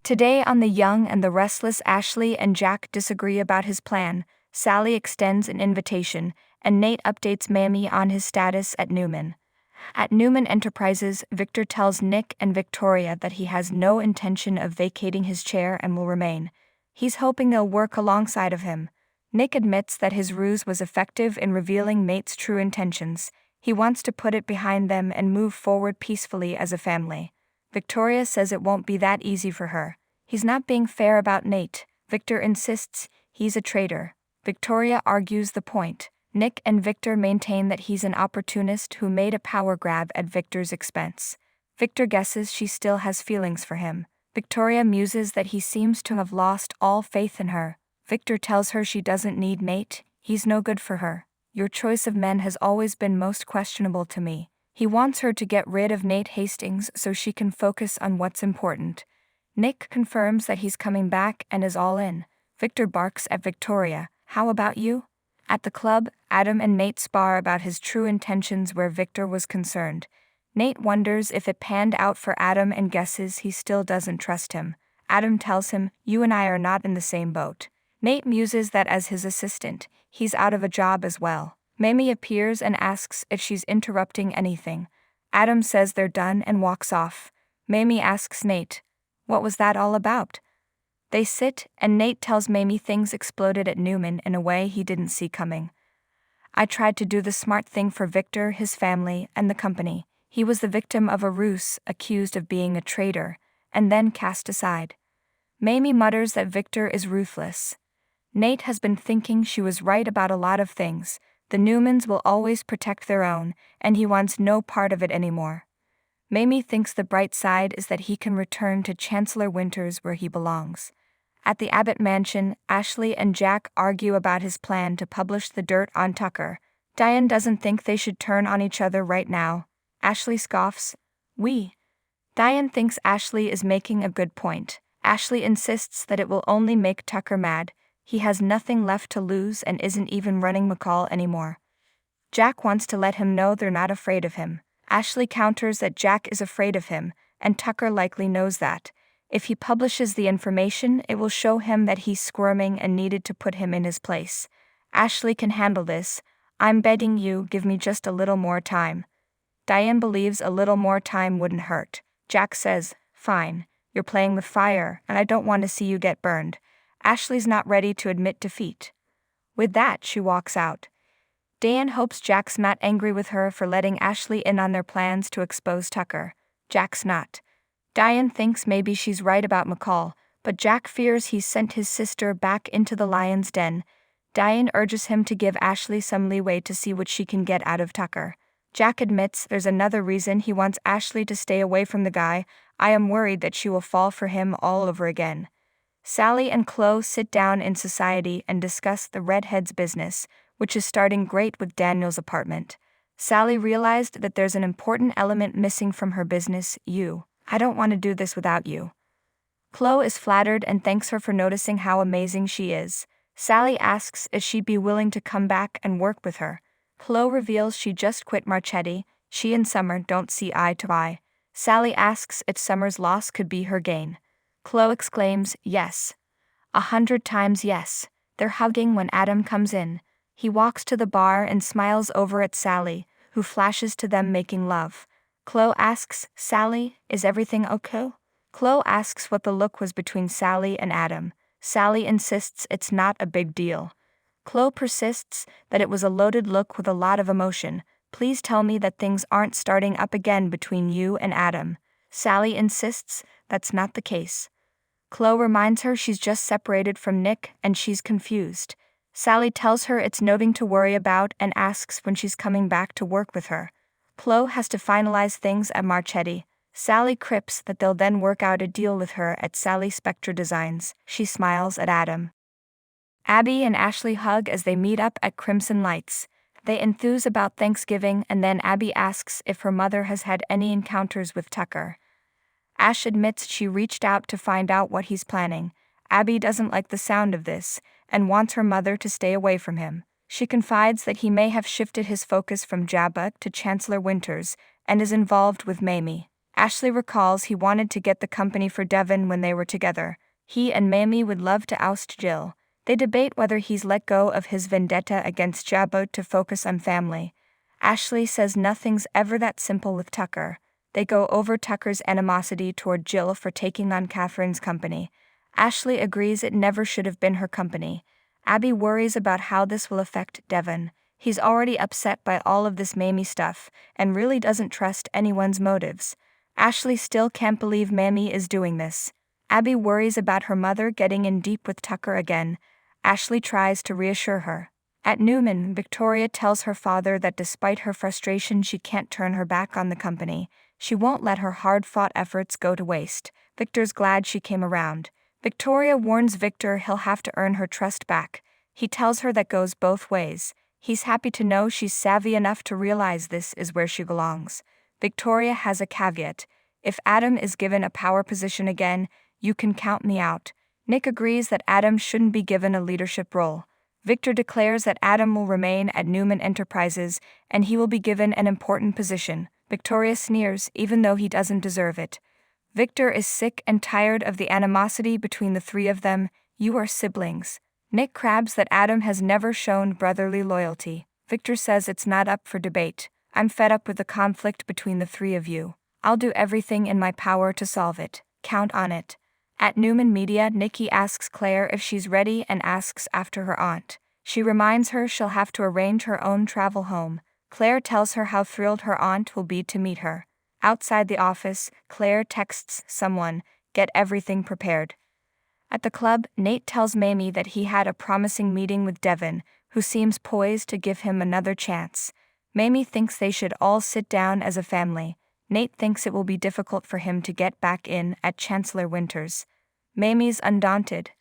Today on The Young and the Restless, Ashley and Jack disagree about his plan. Sally extends an invitation, and Nate updates Mamie on his status at Newman. At Newman Enterprises, Victor tells Nick and Victoria that he has no intention of vacating his chair and will remain. He's hoping they'll work alongside of him. Nick admits that his ruse was effective in revealing Nate's true intentions. He wants to put it behind them and move forward peacefully as a family. Victoria says it won't be that easy for her. He's not being fair about Nate. Victor insists he's a traitor. Victoria argues the point. Nick and Victor maintain that he's an opportunist who made a power grab at Victor's expense. Victor guesses she still has feelings for him. Victoria muses that he seems to have lost all faith in her. Victor tells her she doesn't need Nate, he's no good for her. Your choice of men has always been most questionable to me. He wants her to get rid of Nate Hastings so she can focus on what's important. Nick confirms that he's coming back and is all in. Victor barks at Victoria, "How about you?" At the club, Adam and Nate spar about his true intentions where Victor was concerned. Nate wonders if it panned out for Adam and guesses he still doesn't trust him. Adam tells him, "You and I are not in the same boat." Nate muses that as his assistant, he's out of a job as well. Mamie appears and asks if she's interrupting anything. Adam says they're done and walks off. Mamie asks Nate, "What was that all about?" They sit, and Nate tells Mamie things exploded at Newman in a way he didn't see coming. "I tried to do the smart thing for Victor, his family, and the company. He was the victim of a ruse, accused of being a traitor, and then cast aside." Mamie mutters that Victor is ruthless. Nate has been thinking she was right about a lot of things. The Newmans will always protect their own, and he wants no part of it anymore. Mamie thinks the bright side is that he can return to Chancellor Winters where he belongs. At the Abbott mansion, Ashley and Jack argue about his plan to publish the dirt on Tucker. Diane doesn't think they should turn on each other right now. Ashley scoffs, "We." Diane thinks Ashley is making a good point. Ashley insists that it will only make Tucker mad. He has nothing left to lose and isn't even running McCall anymore. Jack wants to let him know they're not afraid of him. Ashley counters that Jack is afraid of him, and Tucker likely knows that. If he publishes the information, it will show him that he's squirming and needed to put him in his place. Ashley can handle this. "I'm begging you, give me just a little more time." Diane believes a little more time wouldn't hurt. Jack says, "Fine, you're playing with fire, and I don't want to see you get burned." Ashley's not ready to admit defeat. With that, she walks out. Diane hopes Jack's not angry with her for letting Ashley in on their plans to expose Tucker. Jack's not. Diane thinks maybe she's right about McCall, but Jack fears he's sent his sister back into the lion's den. Diane urges him to give Ashley some leeway to see what she can get out of Tucker. Jack admits there's another reason he wants Ashley to stay away from the guy. "I am worried that she will fall for him all over again." Sally and Chloe sit down in society and discuss the redhead's business, which is starting great with Daniel's apartment. Sally realized that there's an important element missing from her business, you. "I don't want to do this without you." Chloe is flattered and thanks her for noticing how amazing she is. Sally asks if she'd be willing to come back and work with her. Chloe reveals she just quit Marchetti. She and Summer don't see eye to eye. Sally asks if Summer's loss could be her gain. Chloe exclaims, "Yes. 100 times yes." They're hugging when Adam comes in. He walks to the bar and smiles over at Sally, who flashes to them making love. Chloe asks, "Sally, is everything okay?" Chloe asks what the look was between Sally and Adam. Sally insists it's not a big deal. Chloe persists that it was a loaded look with a lot of emotion. "Please tell me that things aren't starting up again between you and Adam." Sally insists that's not the case. Chloe reminds her she's just separated from Nick and she's confused. Sally tells her it's nothing to worry about and asks when she's coming back to work with her. Chloe has to finalize things at Marchetti. Sally quips that they'll then work out a deal with her at Sally Spectre Designs. She smiles at Adam. Abby and Ashley hug as they meet up at Crimson Lights. They enthuse about Thanksgiving and then Abby asks if her mother has had any encounters with Tucker. Ash admits she reached out to find out what he's planning. Abby doesn't like the sound of this and wants her mother to stay away from him. She confides that he may have shifted his focus from Jabba to Chancellor Winters and is involved with Mamie. Ashley recalls he wanted to get the company for Devon when they were together. He and Mamie would love to oust Jill. They debate whether he's let go of his vendetta against Jabba to focus on family. Ashley says nothing's ever that simple with Tucker. They go over Tucker's animosity toward Jill for taking on Catherine's company. Ashley agrees it never should have been her company. Abby worries about how this will affect Devon. He's already upset by all of this Mamie stuff, and really doesn't trust anyone's motives. Ashley still can't believe Mamie is doing this. Abby worries about her mother getting in deep with Tucker again. Ashley tries to reassure her. At Newman, Victoria tells her father that despite her frustration she can't turn her back on the company. She won't let her hard-fought efforts go to waste. Victor's glad she came around. Victoria warns Victor he'll have to earn her trust back. He tells her that goes both ways. He's happy to know she's savvy enough to realize this is where she belongs. Victoria has a caveat. If Adam is given a power position again, you can count me out. Nick agrees that Adam shouldn't be given a leadership role. Victor declares that Adam will remain at Newman Enterprises and he will be given an important position. Victoria sneers, even though he doesn't deserve it. Victor is sick and tired of the animosity between the three of them. You are siblings. Nick crabs that Adam has never shown brotherly loyalty. Victor says it's not up for debate. I'm fed up with the conflict between the three of you. I'll do everything in my power to solve it. Count on it. At Newman Media, Nikki asks Claire if she's ready and asks after her aunt. She reminds her she'll have to arrange her own travel home. Claire tells her how thrilled her aunt will be to meet her. Outside the office, Claire texts someone, "Get everything prepared." At the club, Nate tells Mamie that he had a promising meeting with Devon, who seems poised to give him another chance. Mamie thinks they should all sit down as a family. Nate thinks it will be difficult for him to get back in at Chancellor Winters. Mamie's undaunted.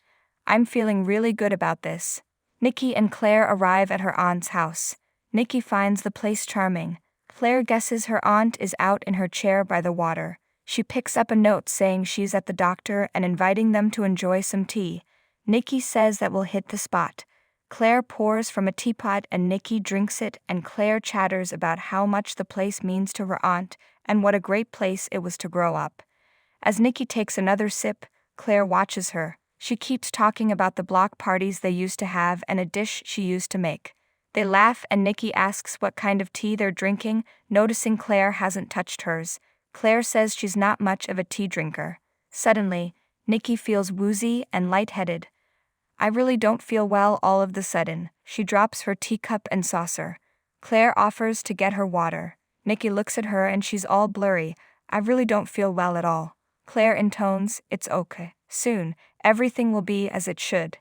I'm feeling really good about this. Nikki and Claire arrive at her aunt's house. Nikki finds the place charming. Claire guesses her aunt is out in her chair by the water. She picks up a note saying she's at the doctor and inviting them to enjoy some tea. Nikki says that will hit the spot. Claire pours from a teapot and Nikki drinks it, and Claire chatters about how much the place means to her aunt and what a great place it was to grow up. As Nikki takes another sip, Claire watches her. She keeps talking about the block parties they used to have and a dish she used to make. They laugh and Nikki asks what kind of tea they're drinking, noticing Claire hasn't touched hers. Claire says she's not much of a tea drinker. Suddenly, Nikki feels woozy and lightheaded. I really don't feel well all of the sudden. She drops her teacup and saucer. Claire offers to get her water. Nikki looks at her and she's all blurry. I really don't feel well at all. Claire intones, it's okay. Soon, everything will be as it should.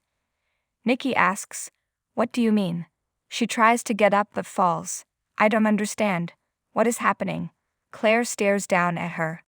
Nikki asks, what do you mean? She tries to get up but falls. I don't understand. What is happening? Claire stares down at her.